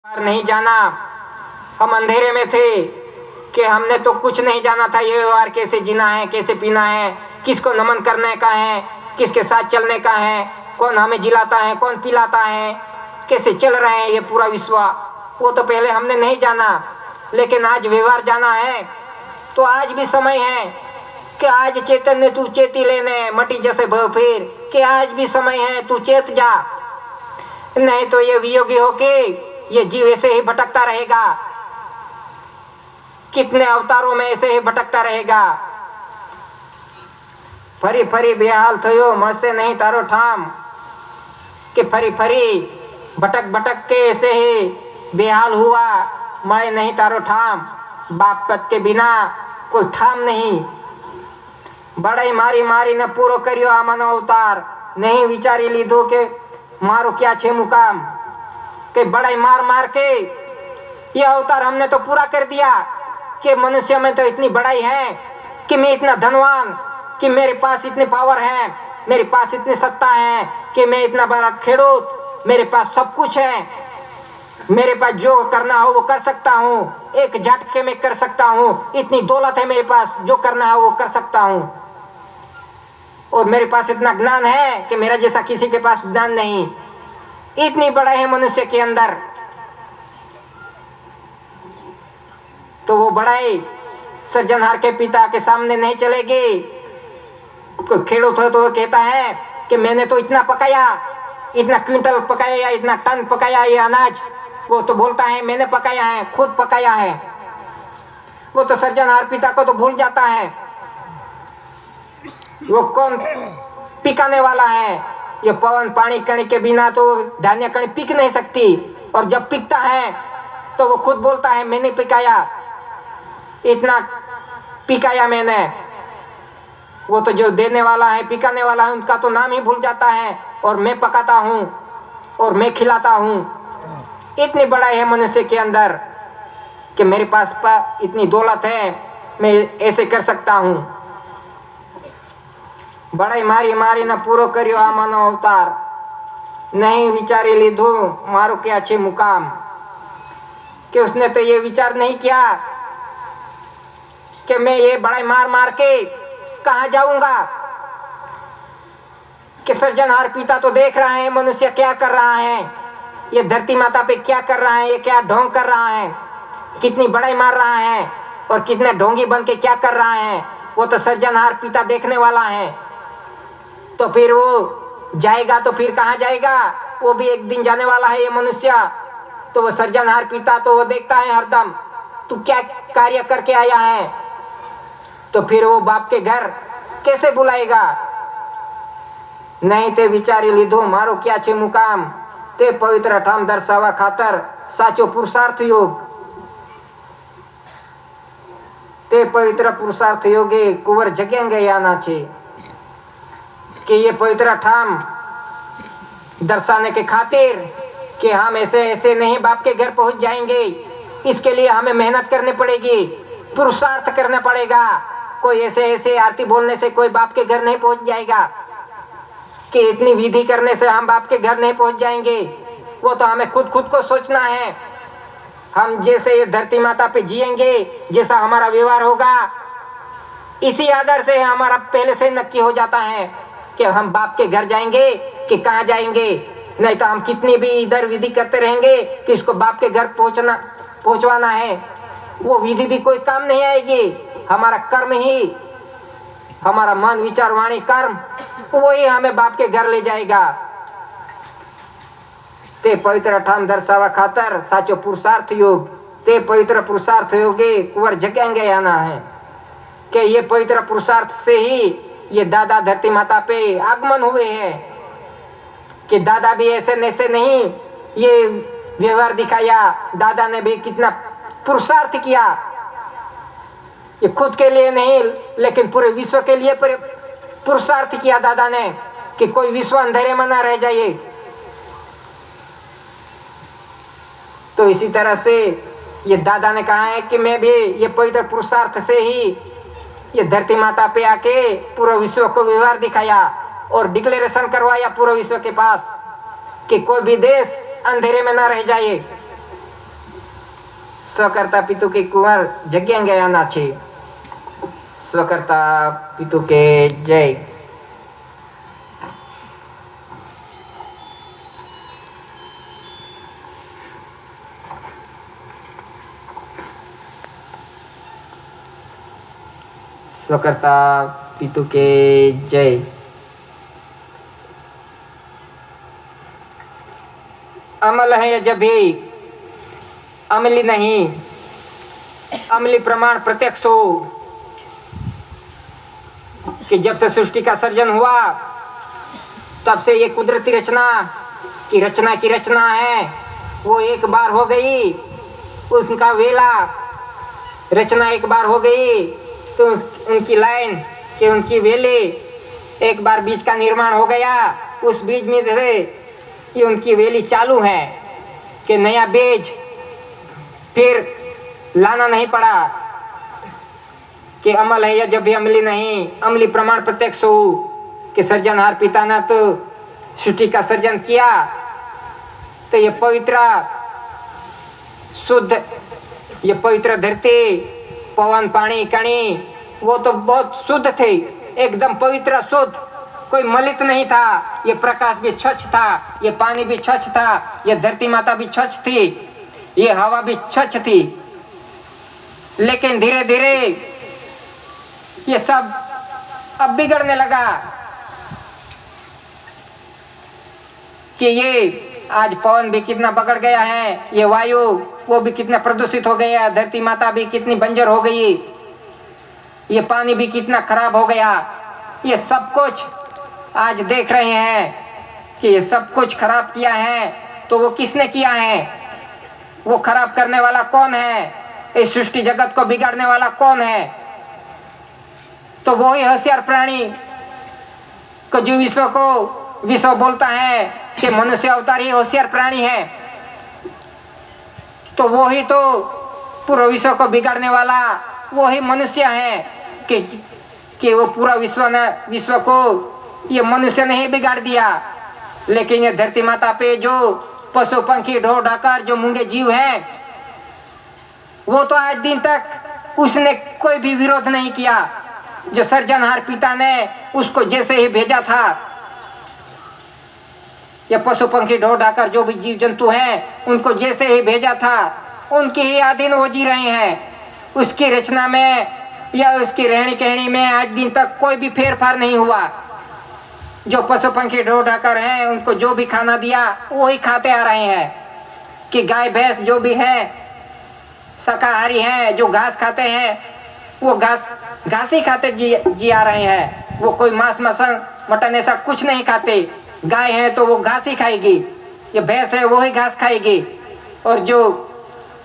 नहीं जाना, हम अंधेरे में थे कि हमने तो कुछ नहीं जाना था। ये व्यवहार कैसे जीना है, कैसे पीना है, किसको नमन करने का है, किसके साथ चलने का है, कौन हमें जिलाता है, कौन पिलाता है, कैसे चल रहे हैं ये पूरा विश्व, वो तो पहले हमने नहीं जाना। लेकिन आज व्यवहार जाना है तो आज भी समय है कि आज चैतन्य तू चेती लेने मटी जैसे भव फिर, कि आज भी समय है तू चेत जा, नहीं तो ये वियोगी होके ये जीव ऐसे ही भटकता रहेगा, कितने अवतारों में ऐसे ही भटकता रहेगा। फरी फरी बेहाल थयो मरसे नहीं तारो ठाम, कि फरी फरी भटक भटक के ऐसे ही बेहाल हुआ, मैं नहीं तारो ठाम। बाप पद के बिना कोई ठाम नहीं। बड़ाई मारी मारी ने पूरो करियो आ मनो अवतार, नहीं विचारी लीधो के मारो क्या छे मुकाम, कि बड़ाई मार मार के ये अवतार हमने तो पूरा कर दिया कि मनुष्य में तो इतनी बड़ाई है कि मैं इतना धनवान, कि मेरे पास इतनी पावर है, मेरे पास इतनी सत्ता है, कि मैं इतना बड़ा खेडूत, मेरे पास सब कुछ है, मेरे पास जो करना हो वो कर सकता हूँ, एक झटके में कर सकता हूँ, इतनी दौलत है मेरे पास, जो करना हो वो कर सकता हूँ। और मेरे पास इतना ज्ञान है कि मेरा जैसा किसी के पास ज्ञान नहीं। इतनी बड़ा है मनुष्य के अंदर। तो वो बड़ाई सृजनहार के पिता के सामने नहीं चलेगी। कोई खेडूत हो तो वो कहता है कि मैंने तो इतना पकाया, इतना क्विंटल पकाया या इतना टन पकाया ये अनाज, वो तो बोलता है मैंने पकाया है, खुद पकाया है। वो तो सृजनहार पिता को तो भूल जाता है। वो कौन पिकाने वाला है? ये पवन पानी कणी के बिना तो धान्य कणी पिक नहीं सकती, और जब पिकता है तो वो खुद बोलता है मैंने पिकाया, इतना पिकाया मैंने। वो तो जो देने वाला है, पिकाने वाला है, उनका तो नाम ही भूल जाता है, और मैं पकाता हूँ और मैं खिलाता हूँ। इतनी बड़ा है मनुष्य के अंदर कि मेरे पास इतनी दौलत है, मैं ऐसे कर सकता हूँ। बड़ाई मारी मारी न पूरो करियो आ मानो अवतार, नहीं विचारी लीधो मारो क्या छे मुकाम, कि उसने तो ये विचार नहीं किया कि मैं ये बड़ाई मार मार के कहाँ जाऊंगा, कि सृजनहार पिता तो देख रहा है मनुष्य क्या कर रहा है, ये धरती माता पे क्या कर रहा है, ये क्या ढोंग कर रहा है, कितनी बड़ाई मार रहा है और कितने ढोंगी बन के क्या कर रहा है। वो तो सृजनहार पिता देखने वाला है। तो फिर वो जाएगा तो फिर कहाँ जाएगा? वो भी एक दिन जाने वाला है ये मनुष्य। तो वो सृजनहार पिता तो वो देखता है हरदम तू क्या कार्य करके आया है, तो फिर वो बाप के घर कैसे बुलाएगा? नहीं ते विचारी लीधो मारो क्या छे मुकाम, ते पवित्र ठाम दर्शावा खातर साचो पुरुषार्थ योग, ते पवित्र पुरुषार्थ योगे कुंवर जगेंगे या ना छे, कि ये पवित्र ठाम दर्शाने के खातिर कि हम ऐसे ऐसे नहीं बाप के घर पहुंच जाएंगे, इसके लिए हमें मेहनत करनी पड़ेगी, पुरुषार्थ करना पड़ेगा। कोई ऐसे ऐसे आरती बोलने से कोई बाप के घर नहीं पहुंच जाएगा, कि इतनी विधि करने से हम बाप के घर नहीं पहुंच जाएंगे। वो तो हमें खुद को सोचना है। हम जैसे ये धरती माता पे जिएंगे, जैसा हमारा व्यवहार होगा, इसी आधार से हमारा पहले से नक्की हो जाता है कि हम बाप के घर जाएंगे कि कहाँ जाएंगे। नहीं तो हम कितनी भी इधर विधि करते रहेंगे कि इसको बाप के घर पहुंचवाना है, वो विधि भी कोई काम नहीं आएगी। हमारा कर्म ही, हमारा मन विचार वाणी कर्म, वो ही हमें बाप के घर ले जाएगा। ते पवित्र ठाम दर्शावा खातर साचो पुरुषार्थ योग, ते पवित्र पुरुषार्थ योगे कुंवर जगेंगे आना है, कि ये पवित्र पुरुषार्थ से ही ये दादा धरती माता पे आगमन हुए हैं। कि दादा भी ऐसे नैसे नहीं ये व्यवहार दिखाया, दादा ने भी कितना पुरुषार्थ किया, ये खुद के लिए नहीं लेकिन पूरे विश्व के लिए पुरुषार्थ किया दादा ने, कि कोई विश्व अंधेरे में ना रह जाए। तो इसी तरह से ये दादा ने कहा है कि मैं भी ये पवित्र पुरुषार्थ से ही ये धरती माता पे आके पूरे विश्व को व्यवहार दिखाया और डिक्लेरेशन करवाया पूरे विश्व के पास कि कोई भी देश अंधेरे में ना रह जाए। स्वकर्ता पितु के कुंवर जग्यांगे आना छे। स्वकर्ता पितु के जय। स्वकर्ता पितु के जय। अमल है जब भी अमली नहीं, अमली प्रमाण प्रत्यक्ष हो कि जब से सृष्टि का सर्जन हुआ तब से ये कुदरती रचना की रचना है वो एक बार हो गई, उनका वेला रचना एक बार हो गई तो उनकी लाइन कि उनकी वेले एक बार बीज का निर्माण हो गया, उस बीज में से ये उनकी वेली चालू है कि नया बीज फिर लाना नहीं पड़ा कि अमल है या जब भी अमली नहीं, अमली प्रमाण प्रत्यक्ष हो कि सर्जनहार पिता ने तो सृष्टि का सर्जन किया तो ये पवित्र शुद्ध, ये पवित्र धरती, पवन, पानी, कणी वो तो बहुत शुद्ध थे, एकदम पवित्र शुद्ध, कोई मलित नहीं था। ये प्रकाश भी स्वच्छ था, ये पानी भी स्वच्छ था, ये धरती माता भी स्वच्छ थी, ये हवा भी स्वच्छ थी। लेकिन धीरे धीरे ये सब अब बिगड़ने लगा कि ये आज पवन भी कितना बिगड़ गया है, ये वायु वो भी कितना प्रदूषित हो गया, धरती माता भी कितनी बंजर हो गई, ये पानी भी कितना खराब हो गया। ये सब कुछ आज देख रहे हैं कि ये सब कुछ खराब किया है तो वो किसने किया है, वो खराब करने वाला कौन है, इस सृष्टि जगत को बिगाड़ने वाला कौन है? तो वो ही होशियार प्राणी को जो विश्व बोलता है कि मनुष्य अवतार ही होशियार प्राणी है, तो वो ही तो पूरा विश्व को बिगाड़ने वाला वो ही मनुष्य है कि वो पूरा विश्व को ये मनुष्य ने ही बिगाड़ दिया। लेकिन ये धरती माता पे जो पशु पंखी ढोर ढाकर जो मूंगे जीव हैं वो तो आज दिन तक उसने कोई भी विरोध नहीं किया। जो सर्जनहार पिता ने उसको जैसे ही भेजा था, ये पशु पंखी ढोर ढाकर जो भी जीव जंतु हैं उनको जैसे ही भेजा था उनके ही अधीन वो जी रहे हैं। उसकी रचना में या उसकी रहनी कहनी में आज दिन तक कोई भी फेरफार नहीं हुआ। जो पशु पंखी ढोर ढाकर हैं उनको जो भी खाना दिया वो ही खाते आ रहे हैं कि गाय भैंस जो भी है शाकाहारी हैं, जो घास खाते हैं वो घास ही खाते जी आ रहे हैं। वो कोई मांस मटन ऐसा कुछ नहीं खाते। गाय है तो वो घास ही खाएगी, ये भैंस है वो ही घास खाएगी, और जो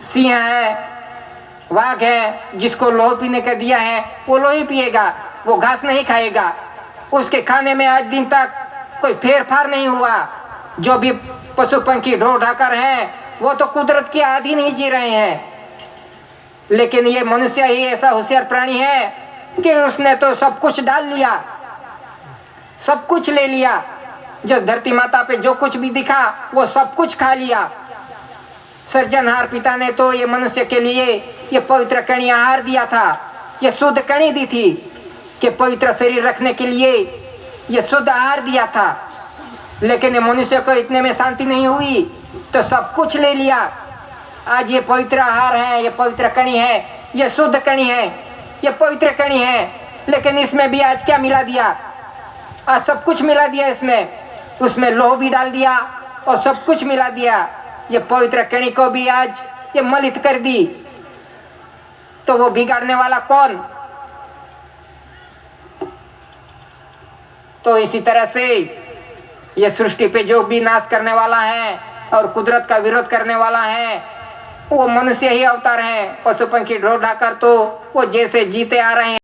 सिंह है, वाघ है, जिसको लोह पीने का दिया है वो लोह ही पिएगा, वो घास नहीं खाएगा। उसके खाने में आज दिन तक कोई फेरफार नहीं हुआ। जो भी पशु पंखी ढोर ढाकर हैं वो तो कुदरत के अधीन ही जी रहे हैं। लेकिन ये मनुष्य ही ऐसा होशियार प्राणी है कि उसने तो सब कुछ डाल लिया, सब कुछ ले लिया। जो धरती माता पे जो कुछ भी दिखा वो सब कुछ खा लिया। सर्जनहार पिता ने तो ये मनुष्य के लिए ये पवित्र कणी आहार दिया था, ये शुद्ध कणी दी थी कि पवित्र शरीर रखने के लिए ये शुद्ध आहार दिया था। लेकिन ये मनुष्य को इतने में शांति नहीं हुई तो सब कुछ ले लिया। आज ये पवित्र आहार है, ये पवित्र कणी है, ये शुद्ध कणी है, ये पवित्र कणी है, लेकिन इसमें भी आज क्या मिला दिया? आज सब कुछ मिला दिया इसमें, उसमें लोह भी डाल दिया और सब कुछ मिला दिया। ये पवित्र कणी को भी आज ये मलित कर दी। तो वो बिगाड़ने वाला कौन? तो इसी तरह से ये सृष्टि पे जो भी नाश करने वाला है और कुदरत का विरोध करने वाला है वो मनुष्य ही अवतार हैं। पशु पंखी ढोर ढाकर तो वो जैसे जीते आ रहे हैं